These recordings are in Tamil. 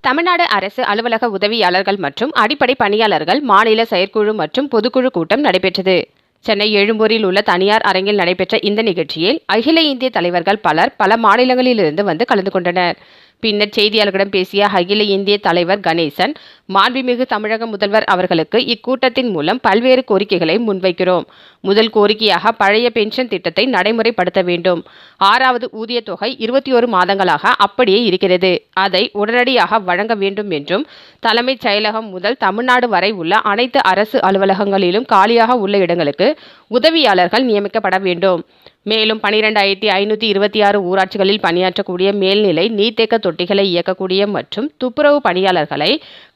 தமிழ்நாடு அரசு அலுவலக உதவியாளர்கள் மற்றும் அடிப்படை பணியாளர்கள் மாநில செயற்குழு மற்றும் பொதுக்குழு கூட்டம் நடைபெற்றது. சென்னை எழும்பூரில் உள்ள தனியார் அரங்கில் நடைபெற்ற இந்த நிகழ்ச்சியில் அகில இந்திய தலைவர்கள் பலர் பல மாநிலங்களிலிருந்து வந்து கலந்து கொண்டனர். பின்னர் செய்தியாளர்களிடம் பேசிய அகில இந்திய தலைவர் கணேசன், மாண்புமிகு தமிழக முதல்வர் அவர்களுக்கு இக்கூட்டத்தின் மூலம் பல்வேறு கோரிக்கைகளை முன்வைக்கிறோம். முதல் கோரிக்கையாக பழைய பென்ஷன் திட்டத்தை நடைமுறைப்படுத்த வேண்டும். 6வது ஊதிய தொகை 21 மாதங்களாக அப்படியே இருக்கிறது. அதை உடனடியாக வழங்க வேண்டும் என்றும், தலைமைச் செயலகம் முதல் தமிழ்நாடு வரை உள்ள அனைத்து அரசு அலுவலகங்களிலும் காலியாக உள்ள இடங்களுக்கு உதவியாளர்கள் நியமிக்கப்பட வேண்டும். மேலும் 12,526 ஊராட்சிகளில் பணியாற்றக்கூடிய மேல்நிலை நீர்த்தேக்க தொட்டிகளை இயக்கக்கூடிய மற்றும் துப்புரவு பணியாளர்களை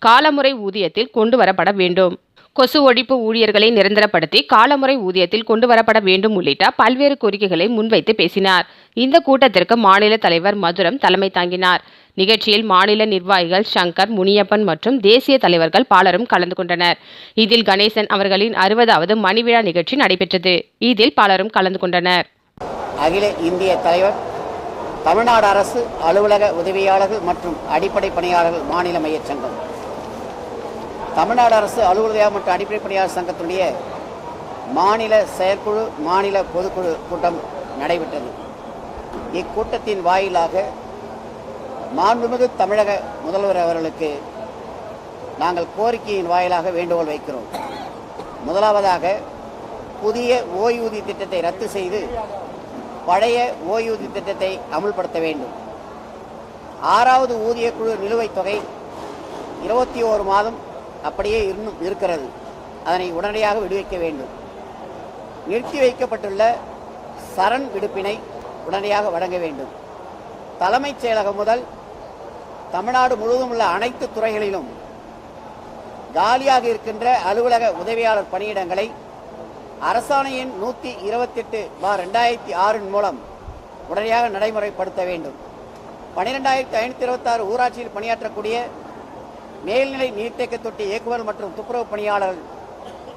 காலமுறை ஊதியத்தில் கொண்டு வரப்பட வேண்டும். கொசு ஒழிப்பு ஊழியர்களை நிரந்தரப்படுத்தி காலமுறை ஊதியத்தில் கொண்டு வரப்பட வேண்டும் உள்ளிட்ட பல்வேறு கோரிக்கைகளை முன்வைத்து பேசினார். இந்த கூட்டத்திற்கு மாநில தலைவர் மதுரம் தலைமை தாங்கினார். நிகழ்ச்சியில் மாநில நிர்வாகிகள் சங்கர், முனியப்பன் மற்றும் தேசிய தலைவர்கள் பலரும் கலந்து கொண்டனர். இதில் கணேசன் அவர்களின் 60வது மணிவிழா நிகழ்ச்சி நடைபெற்றது. இதில் பலரும் கலந்து கொண்டனர். அகில இந்திய தலைவர், தமிழ்நாடு அரசு அலுவலக உதவியாளர்கள் மற்றும் அடிப்படை பணியாளர்கள் மாநில மையச் சங்கம், தமிழ்நாடு அரசு அலுவலக மற்றும் அடிப்படை பணியாளர் சங்கத்துடைய மாநில செயற்குழு, மாநில பொதுக்குழு கூட்டம் நடைபெற்றது. இக்கூட்டத்தின் வாயிலாக மாண்புமிகு தமிழக முதல்வர் அவர்களுக்கு நாங்கள் கோரிக்கையின் வாயிலாக வேண்டுகோள் வைக்கிறோம். முதலாவதாக, புதிய ஓய்வூதிய திட்டத்தை ரத்து செய்து பழைய ஓய்வூதிய திட்டத்தை அமுல்படுத்த வேண்டும். 6வது ஊதிய குழு நிலுவைத் தொகை 21 மாதம் அப்படியே இன்னும் இருக்கிறது. அதனை உடனடியாக விடுவிக்க வேண்டும். நிறுத்தி வைக்கப்பட்டுள்ள சரண் விடுப்பினை உடனடியாக வழங்க வேண்டும். தலைமைச் செயலகம் முதல் தமிழ்நாடு முழுவதும் உள்ள அனைத்து துறைகளிலும் காலியாக இருக்கின்ற அலுவலக உதவியாளர் பணியிடங்களை அரசாணை எண் 128/2006 மூலம் உடனடியாக நடைமுறைப்படுத்த வேண்டும். 12,526 ஊராட்சியில் பணியாற்றக்கூடிய மேல்நிலை நீர்த்தேக்க தொட்டி இயக்குநர் மற்றும் துப்புரவு பணியாளர்கள்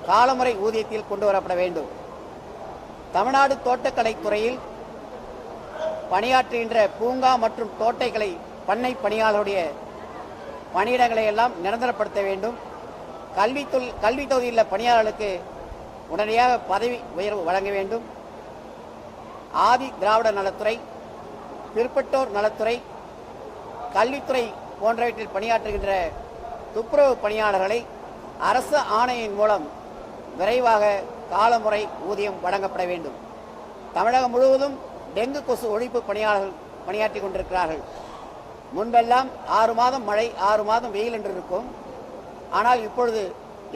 காலமுறை ஊதியத்தில் கொண்டு வரப்பட வேண்டும். தமிழ்நாடு தோட்டக்கலை துறையில் பணியாற்றுகின்ற பூங்கா மற்றும் தோட்டக்கலை பண்ணை பணியாளருடைய பணியிடங்களை எல்லாம் நிரந்தரப்படுத்த வேண்டும். கல்வி தொகுதியில் பணியாளர்களுக்கு உடனடியாக பதவி உயர்வு வழங்க வேண்டும். ஆதி திராவிட நலத்துறை, பிற்பட்டோர் நலத்துறை, கல்வித்துறை போன்றவற்றில் பணியாற்றுகின்ற துப்புரவு பணியாளர்களை அரசு ஆணையின் மூலம் விரைவாக காலமுறை ஊதியம் வழங்கப்பட வேண்டும். தமிழகம் முழுவதும் டெங்கு கொசு ஒழிப்பு பணியாளர்கள் பணியாற்றி கொண்டிருக்கிறார்கள். முன்பெல்லாம் 6 மாதம் மழை, 6 மாதம் வெயில் என்று இருக்கும். ஆனால் இப்பொழுது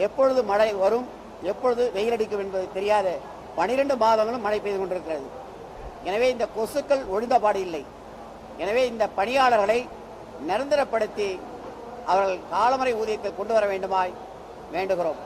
எப்பொழுது மழை வரும், எப்பொழுது வெயில் அடிக்கும் என்பது தெரியாத 12 மாதங்களும் மழை பெய்து கொண்டிருக்கிறது. எனவே இந்த கொசுக்கள் ஒழிந்தபாடு இல்லை. எனவே இந்த பணியாளர்களை நிரந்தரப்படுத்தி அவர்கள் காலமுறை ஊதியத்தை கொண்டு வர வேண்டுமாய் வேண்டுகிறோம்.